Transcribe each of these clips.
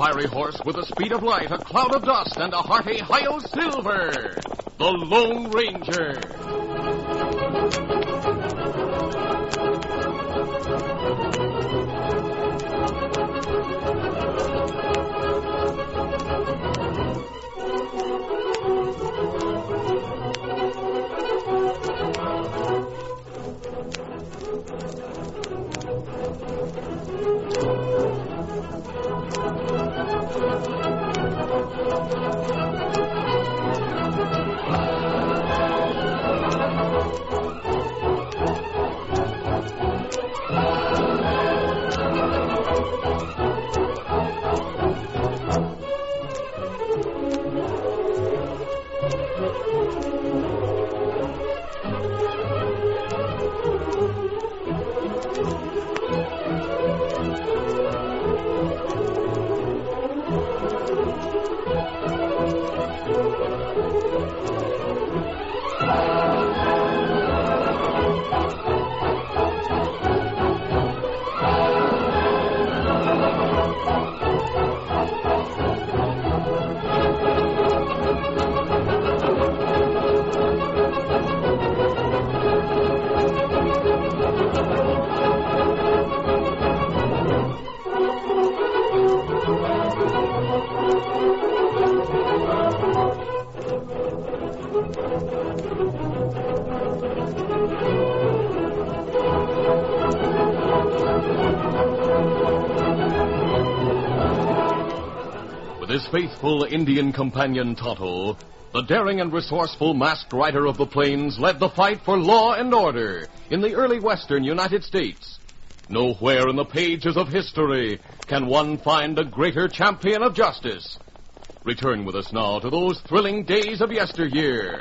fiery horse with the speed of light, a cloud of dust, and a hearty hi-yo silver, the Lone Ranger. His faithful Indian companion Tonto, the daring and resourceful masked rider of the plains, led the fight for law and order in the early western United States. Nowhere in the pages of history can one find a greater champion of justice. Return with us now to those thrilling days of yesteryear.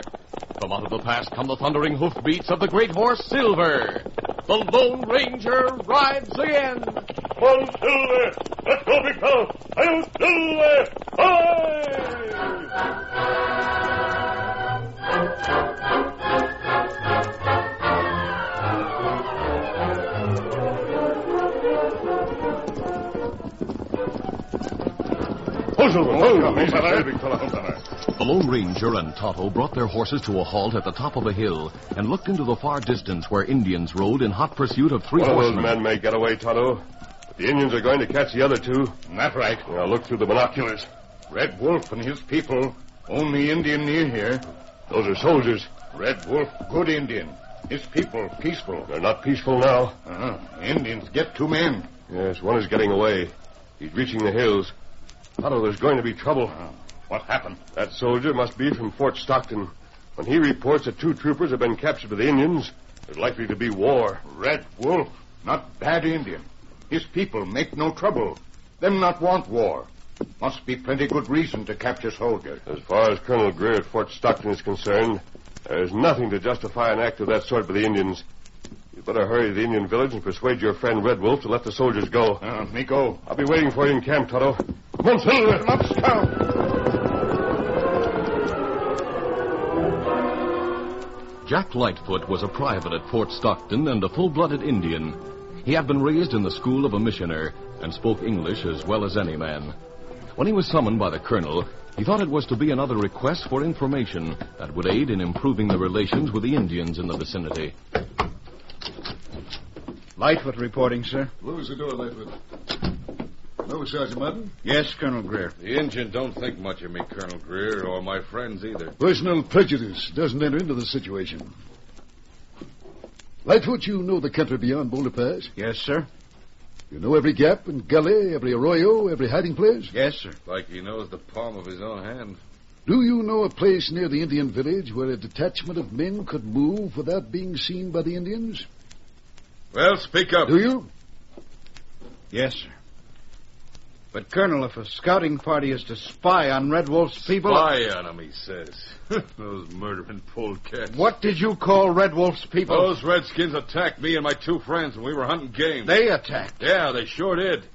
From out of the past come the thundering hoofbeats of the great horse Silver. The Lone Ranger rides again. Come on, Silver! Let's go, big fellow! Hi-yo, Silver! The Lone Ranger and Tonto brought their horses to a halt at the top of a hill and looked into the far distance where Indians rode in hot pursuit of three horsemen. One of those men may get away, Tonto. But the Indians are going to catch the other two. That's right. Now look through the binoculars. Red Wolf and his people. Only Indian near here. Those are soldiers. Red Wolf, good Indian. His people, peaceful. They're not peaceful now. Indians get 2 men. Yes, one is getting away. He's reaching the hills. Tonto, there's going to be trouble. What happened? That soldier must be from Fort Stockton. When he reports that 2 troopers have been captured by the Indians, there's likely to be war. Red Wolf, not bad Indian. His people make no trouble. Them not want war. Must be plenty good reason to capture soldiers. As far as Colonel Greer at Fort Stockton is concerned, there's nothing to justify an act of that sort by the Indians. You better hurry to the Indian village and persuade your friend Red Wolf to let the soldiers go. Me go. I'll be waiting for you in camp, Tonto. Come on, Silver. Let's go. Jack Lightfoot was a private at Fort Stockton and a full-blooded Indian. He had been raised in the school of a missioner and spoke English as well as any man. When he was summoned by the colonel, he thought it was to be another request for information that would aid in improving the relations with the Indians in the vicinity. Lightfoot reporting, sir. Close the door, Lightfoot. Hello, Sergeant Martin. Yes, Colonel Greer. The Injun don't think much of me, Colonel Greer, or my friends either. Personal prejudice doesn't enter into the situation. Lightfoot, you know the country beyond Boulder Pass? Yes, sir. You know every gap and gully, every arroyo, every hiding place? Yes, sir. Like he knows the palm of his own hand. Do you know a place near the Indian village where a detachment of men could move without being seen by the Indians? Well, speak up. Do you? Yes, sir. But, Colonel, if a scouting party is to spy on Red Wolf's people... Spy on him, he says. Those murdering polecats. What did you call Red Wolf's people? Those redskins attacked me and my 2 friends when we were hunting game. They attacked? Yeah, they sure did.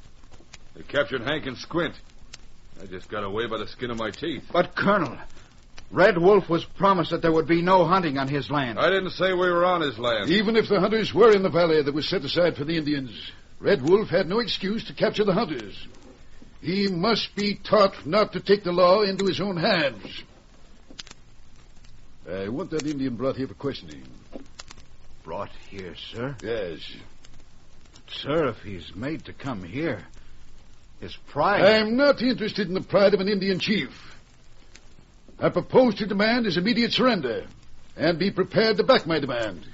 They captured Hank and Squint. I just got away by the skin of my teeth. But, Colonel, Red Wolf was promised that there would be no hunting on his land. I didn't say we were on his land. Even if the hunters were in the valley that was set aside for the Indians, Red Wolf had no excuse to capture the hunters. He must be taught not to take the law into his own hands. I want that Indian brought here for questioning. Brought here, sir? Yes. Sir, if he's made to come here, his pride... I'm not interested in the pride of an Indian chief. I propose to demand his immediate surrender, and be prepared to back my demand.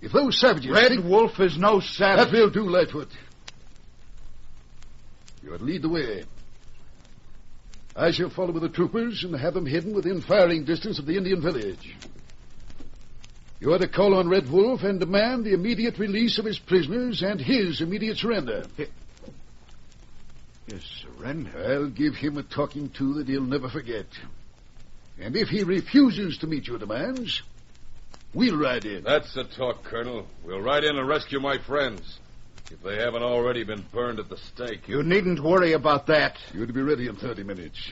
If those savages... Red Wolf is no savage. That will do, Lightfoot. You are to lead the way. I shall follow with the troopers and have them hidden within firing distance of the Indian village. You are to call on Red Wolf and demand the immediate release of his prisoners and his immediate surrender. His surrender? I'll give him a talking to that he'll never forget. And if he refuses to meet your demands, we'll ride in. That's the talk, Colonel. We'll ride in and rescue my friends, if they haven't already been burned at the stake. You needn't worry about that. You're to be ready in 30 minutes.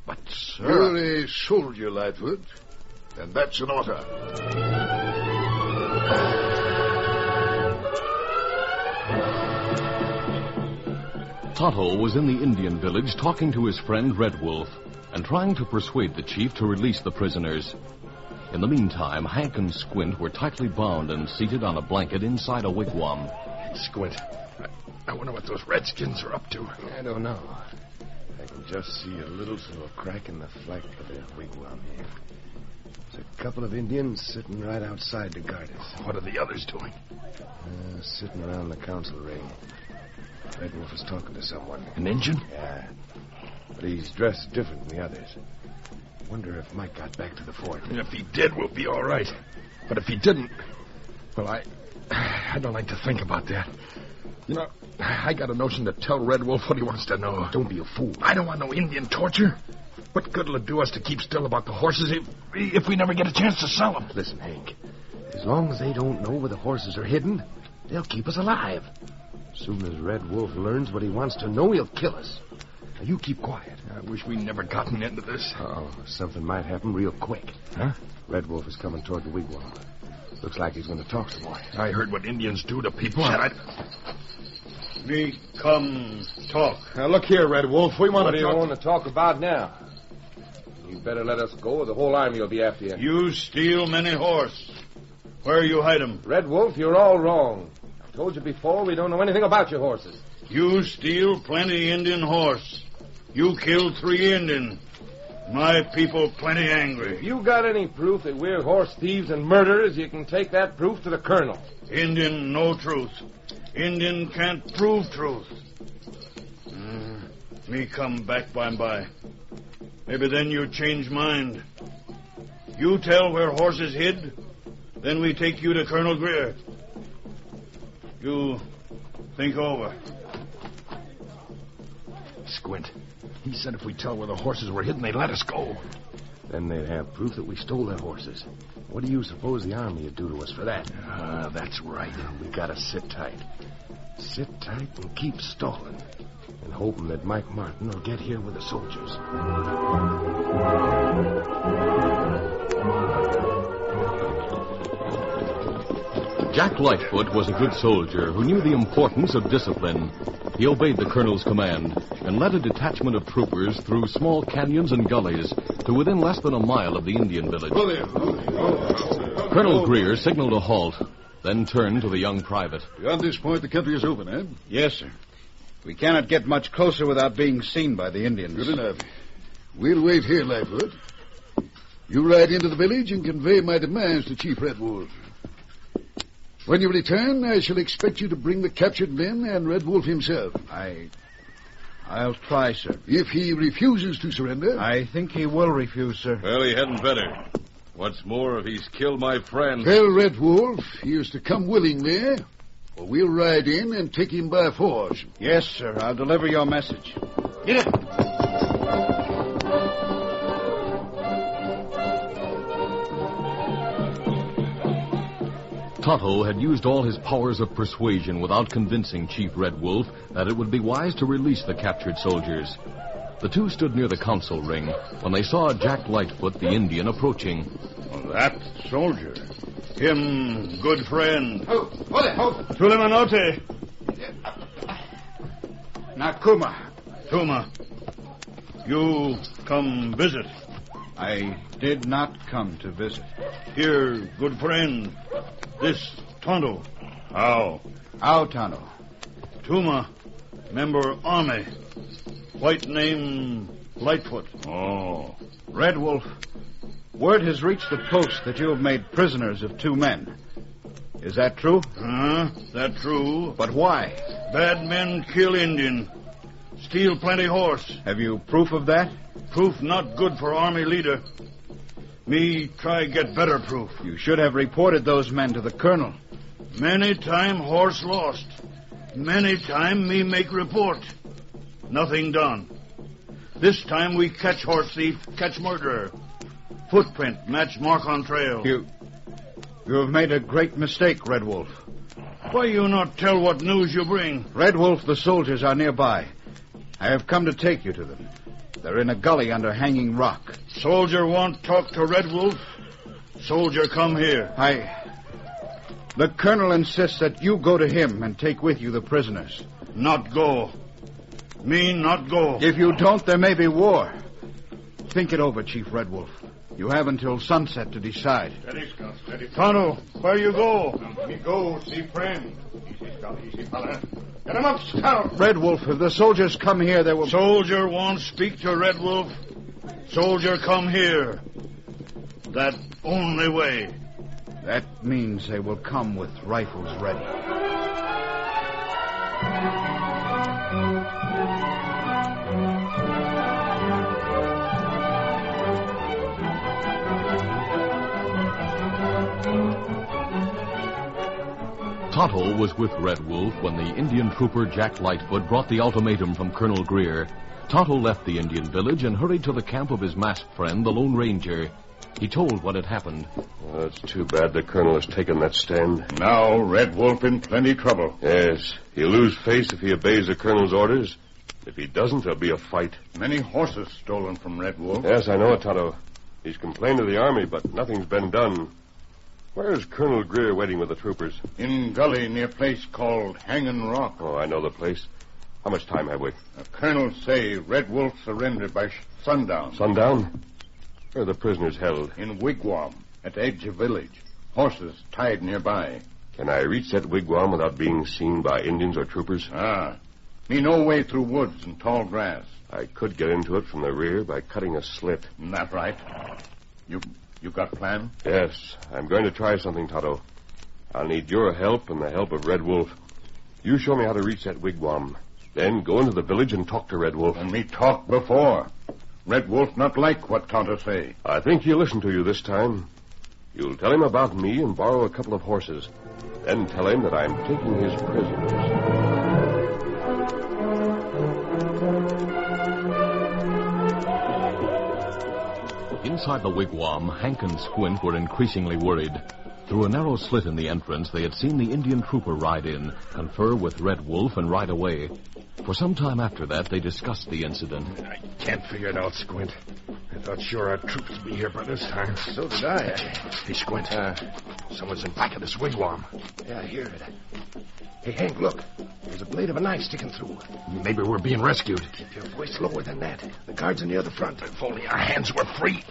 But, sir... You're a soldier, Lightfoot, and that's an order. Tonto was in the Indian village talking to his friend Red Wolf and trying to persuade the chief to release the prisoners. In the meantime, Hank and Squint were tightly bound and seated on a blanket inside a wigwam. Squint, I wonder what those redskins are up to. I don't know. I can just see a little crack in the flank of their wigwam here. There's a couple of Indians sitting right outside to guard us. What are the others doing? Sitting around the council ring. Red Wolf is talking to someone. An Injun? Yeah. But he's dressed different than the others. Wonder if Mike got back to the fort. And if he did, we'll be all right. But if he didn't, well, I don't like to think about that. You know, I got a notion to tell Red Wolf what he wants to know. Don't be a fool. I don't want no Indian torture. What good will it do us to keep still about the horses if we never get a chance to sell them? Listen, Hank. As long as they don't know where the horses are hidden, they'll keep us alive. As soon as Red Wolf learns what he wants to know, he'll kill us. Now, you keep quiet. I wish we'd never gotten into this. Oh, something might happen real quick. Huh? Red Wolf is coming toward the wigwam. Looks like he's going to talk some more. I heard what Indians do to people. Me come talk. Now, look here, Red Wolf. We want What to do you talk... want to talk about now? You better let us go or the whole army will be after you. You steal many horse. Where you hide 'em? Red Wolf, you're all wrong. I told you before we don't know anything about your horses. You steal plenty Indian horse. You killed 3 Indian. My people plenty angry. If you got any proof that we're horse thieves and murderers, you can take that proof to the colonel. Indian no truth. Indian can't prove truth. Me come back by and by. Maybe then you change mind. You tell where horses hid, then we take you to Colonel Greer. You think over. Squint. He said if we tell where the horses were hidden, they'd let us go. Then they'd have proof that we stole their horses. What do you suppose the army would do to us for that? That's right. We gotta sit tight. Sit tight and keep stalling. And hoping that Mike Martin will get here with the soldiers. Jack Lightfoot was a good soldier who knew the importance of discipline. He obeyed the colonel's command and led a detachment of troopers through small canyons and gullies to within less than a mile of the Indian village. Colonel Greer signaled a halt, then turned to the young private. Beyond this point, the country is open, eh? Yes, sir. We cannot get much closer without being seen by the Indians. Good enough. We'll wait here, Lightfoot. You ride into the village and convey my demands to Chief Red Wolf. When you return, I shall expect you to bring the captured men and Red Wolf himself. I'll try, sir. If he refuses to surrender... I think he will refuse, sir. Well, he hadn't better. What's more, if he's killed my friend... Tell Red Wolf he is to come willingly, or we'll ride in and take him by force. Yes, sir. I'll deliver your message. Get it! Tonto had used all his powers of persuasion without convincing Chief Red Wolf that it would be wise to release the captured soldiers. The two stood near the council ring when they saw Jack Lightfoot, the Indian, approaching. Well, that soldier. Him, good friend. Hold it. Tulimanote. Nakuma. Tuma, you come visit. I did not come to visit. Here, good friend. This Tonto. How? How, Tonto? Tuma, member army. White name Lightfoot. Oh. Red Wolf, word has reached the post that you have made prisoners of 2 men. Is that true? That true. But why? Bad men kill Indian. Steal plenty horse. Have you proof of that? Proof not good for army leader. Me try get better proof. You should have reported those men to the colonel. Many time horse lost. Many time me make report. Nothing done. This time we catch horse thief, catch murderer. Footprint, match mark on trail. You have made a great mistake, Red Wolf. Why you not tell what news you bring? Red Wolf, the soldiers are nearby. I have come to take you to them. They're in a gully under Hanging Rock. Soldier want talk to Red Wolf? Soldier come here. The colonel insists that you go to him and take with you the prisoners. Not go. Me not go. If you don't, there may be war. Think it over, Chief Red Wolf. You have until sunset to decide. Steady, Scout, steady. Tonto, where you go? Me go, see friend. Easy, Scout, easy, fella. Get him up, Scout. Red Wolf, if the soldiers come here, they will... Soldier won't speak to Red Wolf. Soldier come here. That only way. That means they will come with rifles ready. Tonto was with Red Wolf when the Indian trooper Jack Lightfoot brought the ultimatum from Colonel Greer. Tonto left the Indian village and hurried to the camp of his masked friend, the Lone Ranger. He told what had happened. Well, it's too bad the colonel has taken that stand. Now Red Wolf in plenty trouble. Yes, he'll lose face if he obeys the colonel's orders. If he doesn't, there'll be a fight. Many horses stolen from Red Wolf. Yes, I know it, Tonto. He's complained to the army, but nothing's been done. Where is Colonel Greer waiting with the troopers? In gully near place called Hanging Rock. Oh, I know the place. How much time have we? The colonel say Red Wolf surrendered by sundown. Sundown? Where are the prisoners held? In wigwam at edge of village. Horses tied nearby. Can I reach that wigwam without being seen by Indians or troopers? Me no way through woods and tall grass. I could get into it from the rear by cutting a slit. That right? You got plan? Yes, I'm going to try something, Tonto. I'll need your help and the help of Red Wolf. You show me how to reach that wigwam. Then go into the village and talk to Red Wolf. And me talk before. Red Wolf not like what Tonto say. I think he'll listen to you this time. You'll tell him about me and borrow a couple of horses. Then tell him that I'm taking his prisoners. Inside the wigwam, Hank and Squint were increasingly worried. Through a narrow slit in the entrance, they had seen the Indian trooper ride in, confer with Red Wolf, and ride away. For some time after that, they discussed the incident. I can't figure it out, Squint. I thought sure our troops would be here by this time. So did I. Hey, Squint. Someone's in back of this wigwam. Yeah, I hear it. Hey, Hank, look. There's a blade of a knife sticking through. Maybe we're being rescued. Keep your voice lower than that. The guards are near the front. If only our hands were free.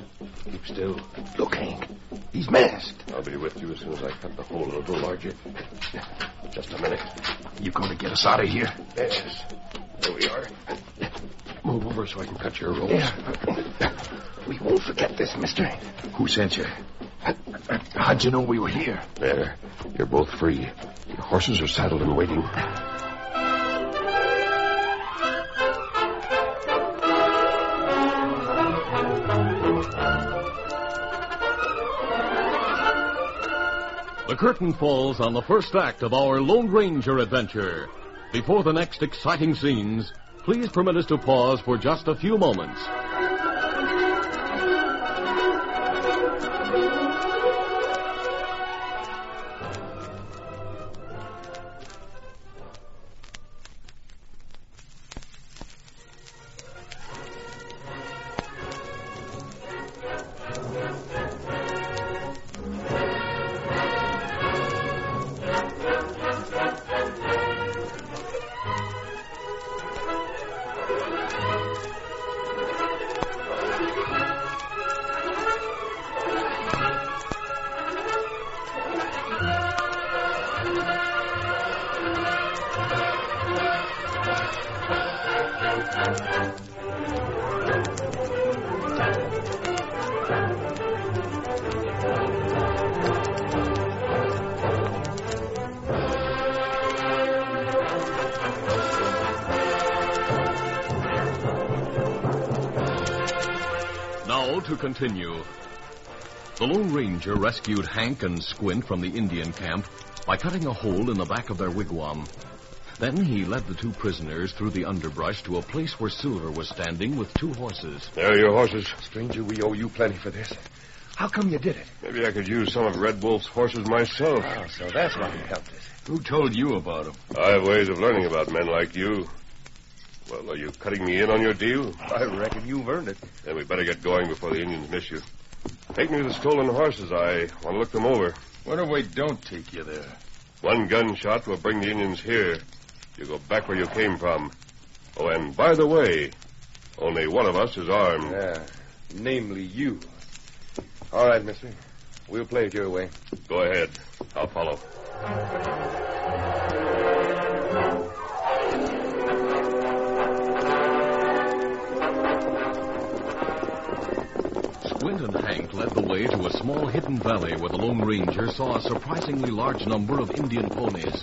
Keep still. Look, Hank. He's masked. I'll be with you as soon as I cut the hole a little larger. Just a minute. You going to get us out of here? Yes. There we are. Move over so I can cut your ropes. Yeah. We won't forget this, mister. Who sent you? How'd you know we were here? There. You're both free. Your horses are saddled and waiting. The curtain falls on the first act of our Lone Ranger adventure. Before the next exciting scenes, please permit us to pause for just a few moments. Now to continue. The Lone Ranger rescued Hank and Squint from the Indian camp by cutting a hole in the back of their wigwam. Then he led the two prisoners through the underbrush to a place where Silver was standing with two horses. There are your horses. Stranger, we owe you plenty for this. How come you did it? Maybe I could use some of Red Wolf's horses myself. Oh, so that's why you helped us. Who told you about him? I have ways of learning about men like you. Well, are you cutting me in on your deal? I reckon you've earned it. Then we better get going before the Indians miss you. Take me to the stolen horses. I want to look them over. What if we don't take you there? One gunshot will bring the Indians here. You go back where you came from. Oh, and by the way, only one of us is armed. Yeah, namely you. All right, mister. We'll play it your way. Go ahead. I'll follow. Squint and Hank led the way to a small hidden valley where the Lone Ranger saw a surprisingly large number of Indian ponies.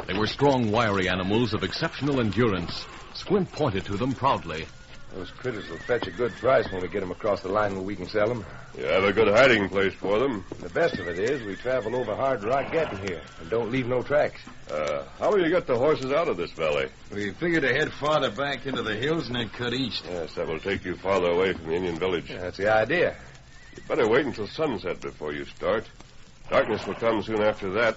They were strong, wiry animals of exceptional endurance. Squint pointed to them proudly. Those critters will fetch a good price when we get them across the line where we can sell them. You have a good hiding place for them. The best of it is we travel over hard rock getting here and don't leave no tracks. How will you get the horses out of this valley? We figured to head farther back into the hills and then cut east. Yes, that will take you farther away from the Indian village. Yeah, that's the idea. You'd better wait until sunset before you start. Darkness will come soon after that.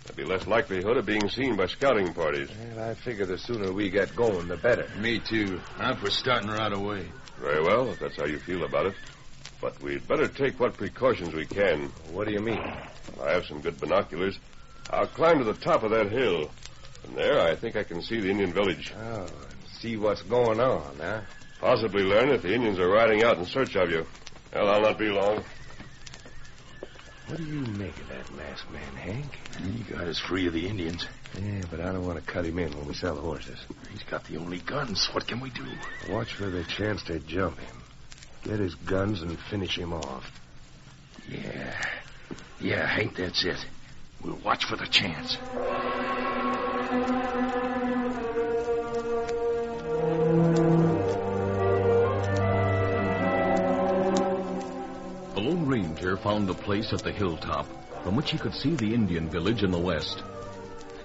There'll be less likelihood of being seen by scouting parties. Well, I figure the sooner we get going, the better. Me too. I'm for starting right away. Very well, if that's how you feel about it. But we'd better take what precautions we can. What do you mean? I have some good binoculars. I'll climb to the top of that hill. From there, I think I can see the Indian village. Oh, and see what's going on, huh? Possibly learn if the Indians are riding out in search of you. Well, I'll not be long. What do you make of that masked man, Hank? He got us free of the Indians. Yeah, but I don't want to cut him in when we sell the horses. He's got the only guns. What can we do? Watch for the chance to jump him. Get his guns and finish him off. Yeah, Hank, that's it. We'll watch for the chance. The Lone Ranger found a place at the hilltop from which he could see the Indian village in the west.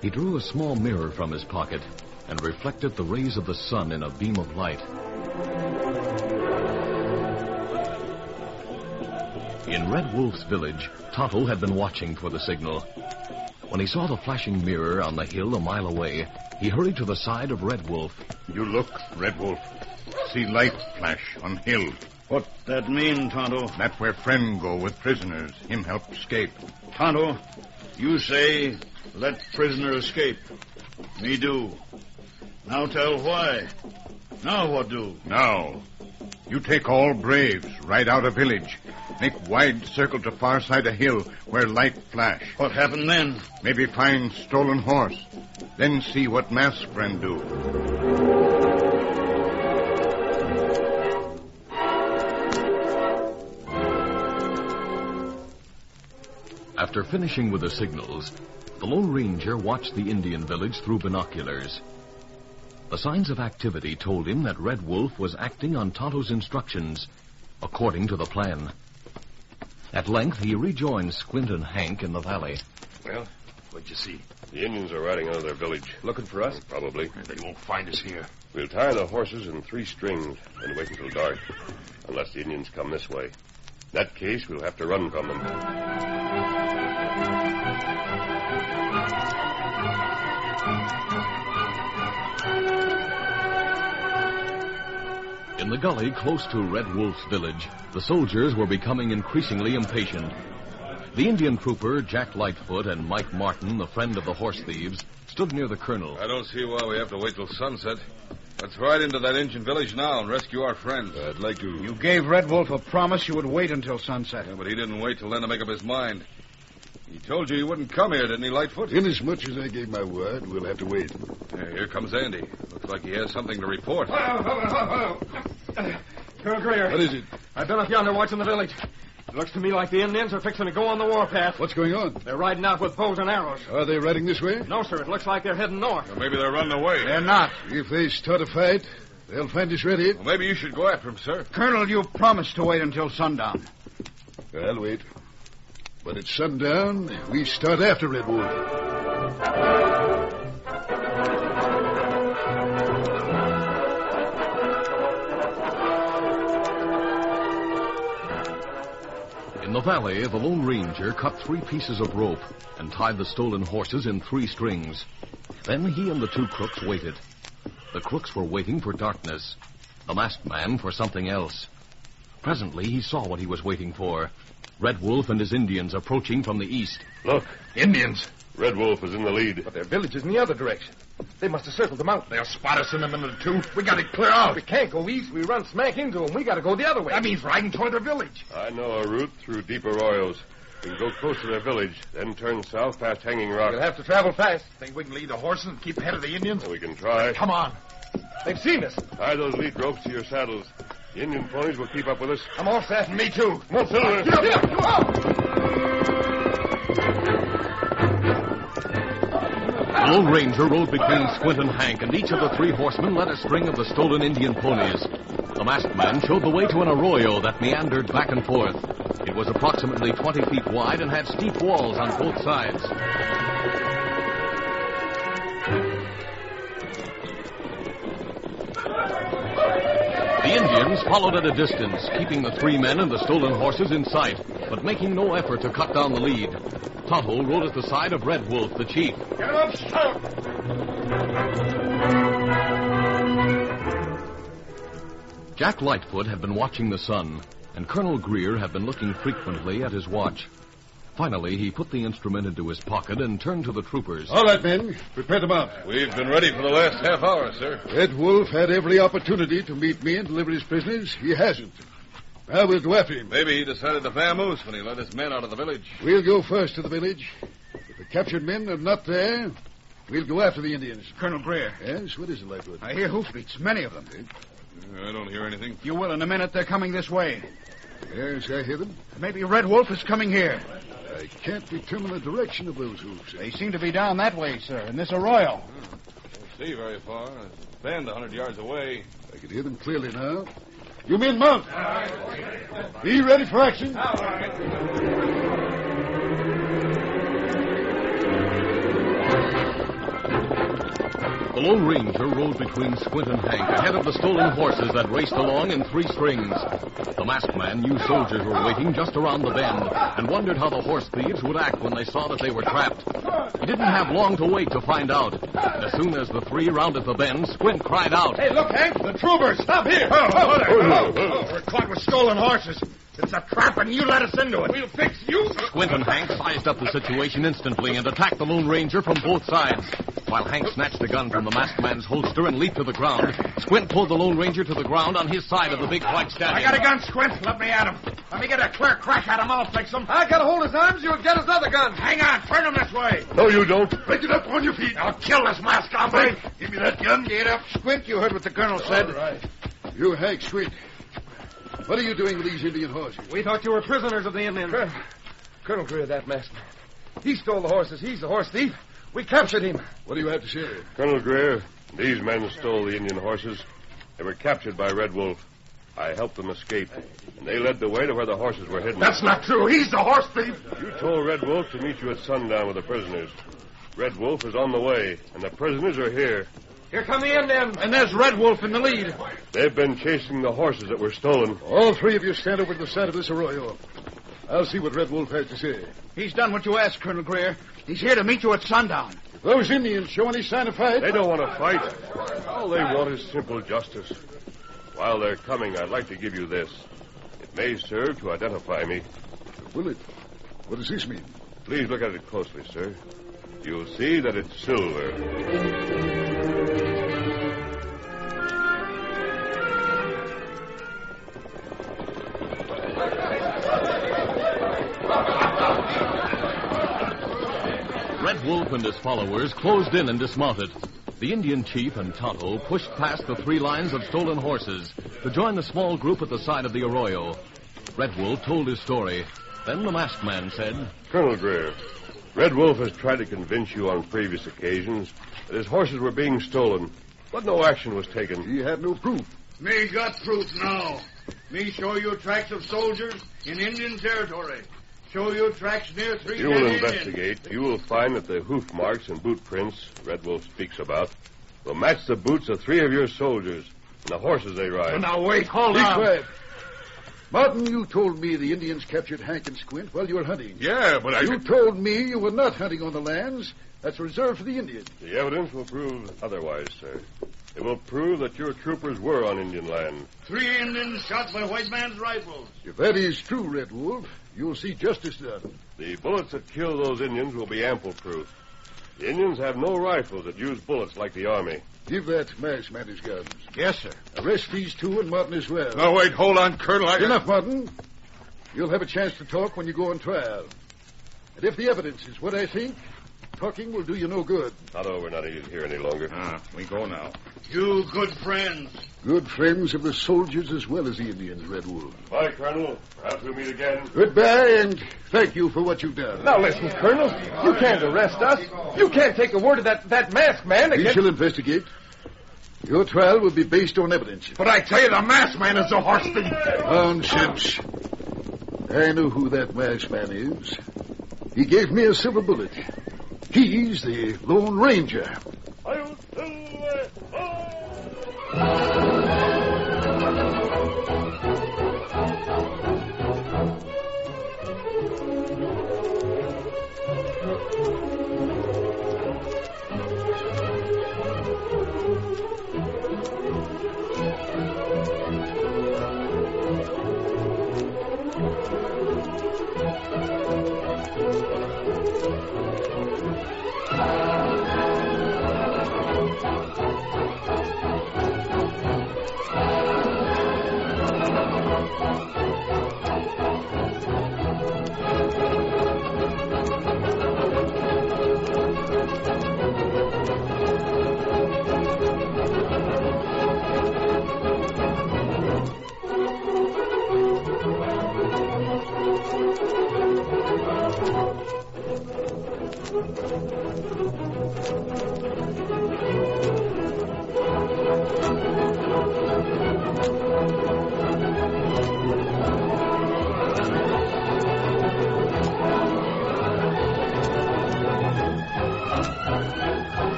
He drew a small mirror from his pocket and reflected the rays of the sun in a beam of light. In Red Wolf's village, Tonto had been watching for the signal. When he saw the flashing mirror on the hill a mile away, he hurried to the side of Red Wolf. You look, Red Wolf. See light flash on hill. What that mean, Tonto? That where friend go with prisoners. Him help escape. Tonto, you say let prisoner escape. Me do. Now tell why. Now what do? Now, you take all braves right out of village. Make wide circle to far side of hill where light flash. What happened then? Maybe find stolen horse. Then see what masked friend do. After finishing with the signals, the Lone Ranger watched the Indian village through binoculars. The signs of activity told him that Red Wolf was acting on Tonto's instructions, according to the plan. At length, he rejoined Squint and Hank in the valley. Well, what'd you see? The Indians are riding out of their village. Looking for us? Probably. They won't find us here. We'll tie the horses in 3 strings and wait until dark, unless the Indians come this way. In that case, we'll have to run from them. In the gully close to Red Wolf's village, the soldiers were becoming increasingly impatient. The Indian trooper, Jack Lightfoot, and Mike Martin, the friend of the horse thieves, stood near the colonel. I don't see why we have to wait till sunset. Let's ride into that Indian village now and rescue our friends. I'd like to... You gave Red Wolf a promise you would wait until sunset. Yeah, but he didn't wait till then to make up his mind. He told you he wouldn't come here, didn't he, Lightfoot? Inasmuch as I gave my word, we'll have to wait. Here comes Andy. Looks like he has something to report. Colonel Greer. What is it? I've been up yonder watching the village. It looks to me like the Indians are fixing to go on the warpath. What's going on? They're riding out with bows and arrows. Are they riding this way? No, sir. It looks like they're heading north. Well, maybe they're running away. They're not. If they start a fight, they'll find us ready. Well, maybe you should go after him, sir. Colonel, you promised to wait until sundown. I'll wait. But at sundown, we start after Red Wolf. In the valley, the Lone Ranger cut 3 pieces of rope and tied the stolen horses in 3 strings. Then he and the 2 crooks waited. The crooks were waiting for darkness. The masked man for something else. Presently, he saw what he was waiting for. Red Wolf and his Indians approaching from the east. Look, Indians. Red Wolf is in the lead. But their village is in the other direction. They must have circled the mountain. They'll spot us in a minute or 2. We got to clear out. We can't go east. We run smack into them. We got to go the other way. That means riding toward their village. I know a route through deep arroyos. We can go close to their village, then turn south past Hanging Rock. We'll have to travel fast. Think we can lead the horses and keep ahead of the Indians? We can try. Come on. They've seen us. Tie those lead ropes to your saddles. The Indian ponies will keep up with us. I'm all set. Me too. Come on, Silver. Get up, come on. The Lone Ranger rode between Squint and Hank, and each of the 3 horsemen led a string of the stolen Indian ponies. The masked man showed the way to an arroyo that meandered back and forth. It was approximately 20 feet wide and had steep walls on both sides. The Indians followed at a distance, keeping the 3 men and the stolen horses in sight, but making no effort to cut down the lead. Tonto rode at the side of Red Wolf, the chief. Get up, stop! Jack Lightfoot had been watching the sun, and Colonel Greer had been looking frequently at his watch. Finally, he put the instrument into his pocket and turned to the troopers. All right, men. Prepare to mount. We've been ready for the last half hour, sir. Red Wolf had every opportunity to meet me and deliver his prisoners. He hasn't. Now we'll go after him. Maybe he decided to vamoose when he let his men out of the village. We'll go first to the village. If the captured men are not there, we'll go after the Indians. Colonel Greer, Yes? What is it, Lightfoot? I hear hoofbeats, many of them. I don't hear anything. You will in a minute. They're coming this way. Yes, I hear them. Maybe Red Wolf is coming here. I can't determine the direction of those hoofs. They seem to be down that way, sir, in this arroyo. Don't see very far. There's a bend 100 yards away. I can hear them clearly now. You men mount. Be ready for action. The Lone Ranger rode between Squint and Hank, ahead of the stolen horses that raced along in 3 strings. The masked man knew soldiers were waiting just around the bend, and wondered how the horse thieves would act when they saw that they were trapped. He didn't have long to wait to find out. As soon as the 3 rounded the bend, Squint cried out, Hey, look, Hank. The troopers. Stop here. We're caught with stolen horses. It's a trap, and you let us into it. We'll fix you. Squint and Hank sized up the situation instantly and attacked the Lone Ranger from both sides. While Hank snatched the gun from the masked man's holster and leaped to the ground, Squint pulled the Lone Ranger to the ground on his side of the big white stallion. I got a gun, Squint. Let me at him. Let me get a clear crack at him. I'll fix him. I gotta hold his arms. You'll get his other gun. Hang on. Turn him this way. No, you don't. Break it up on your feet. I'll kill this masked hombre. Give me that gun. Get up, Squint. You heard what the colonel said. All right. You, Hank, Squint. What are you doing with these Indian horses? We thought you were prisoners of the Indians. Colonel Greer, that masked man. He stole the horses. He's the horse thief. We captured him. What do you have to say? Colonel Greer, these men stole the Indian horses. They were captured by Red Wolf. I helped them escape, and they led the way to where the horses were hidden. That's not true. He's the horse thief. You told Red Wolf to meet you at sundown with the prisoners. Red Wolf is on the way, and the prisoners are here. Here come the Indians. And there's Red Wolf in the lead. They've been chasing the horses that were stolen. All 3 of you stand over to the side of this arroyo. I'll see what Red Wolf has to say. He's done what you asked, Colonel Greer. He's here to meet you at sundown. If those Indians show any sign of fight... They don't want to fight. All they want is simple justice. While they're coming, I'd like to give you this. It may serve to identify me. Will it? What does this mean? Please look at it closely, sir. You'll see that it's silver. Wolf and his followers closed in and dismounted. The Indian chief and Tonto pushed past the 3 lines of stolen horses to join the small group at the side of the arroyo. Red Wolf told his story. Then the masked man said, Colonel Greer, Red Wolf has tried to convince you on previous occasions that his horses were being stolen, but no action was taken. He had no proof. Me got proof now. Me show you tracks of soldiers in Indian territory. Show you tracks near 3 You will investigate. You will find that the hoof marks and boot prints Red Wolf speaks about will match the boots of 3 of your soldiers and the horses they ride. Now, wait, hold Be on. quiet. Martin, you told me the Indians captured Hank and Squint while you were hunting. Yeah, but You told me you were not hunting on the lands that's reserved for the Indians. The evidence will prove otherwise, sir. It will prove that your troopers were on Indian land. 3 Indians shot by white man's rifles. If that is true, Red Wolf, you'll see justice done. The bullets that killed those Indians will be ample proof. The Indians have no rifles that use bullets like the Army. Give that masked man his guns. Yes, sir. Arrest these 2 and Martin as well. No, wait, hold on, Colonel. Enough, Martin. You'll have a chance to talk when you go on trial. And if the evidence is what I think, talking will do you no good. Tonto, we're not here any longer. We go now. You good friends. Good friends of the soldiers as well as the Indians, Red Wolf. Bye, Colonel. Perhaps we'll meet again. Goodbye, and thank you for what you've done. Now, listen, Colonel. You can't arrest us. You can't take the word of that masked man We against... shall investigate. Your trial will be based on evidence. But I tell you, the masked man is a horse thief. Nonsense. I know who that masked man is. He gave me a silver bullet. He's the Lone Ranger.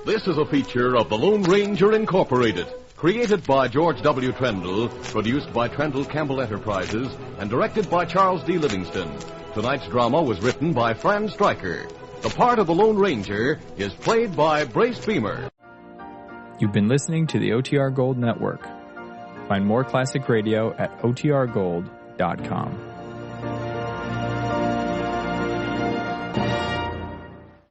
This is a feature of the Lone Ranger Incorporated, created by George W. Trendle, produced by Trendle Campbell Enterprises, and directed by Charles D. Livingston. Tonight's drama was written by Fran Stryker. The part of the Lone Ranger is played by Brace Beamer. You've been listening to the OTR Gold Network. Find more classic radio at otrgold.com.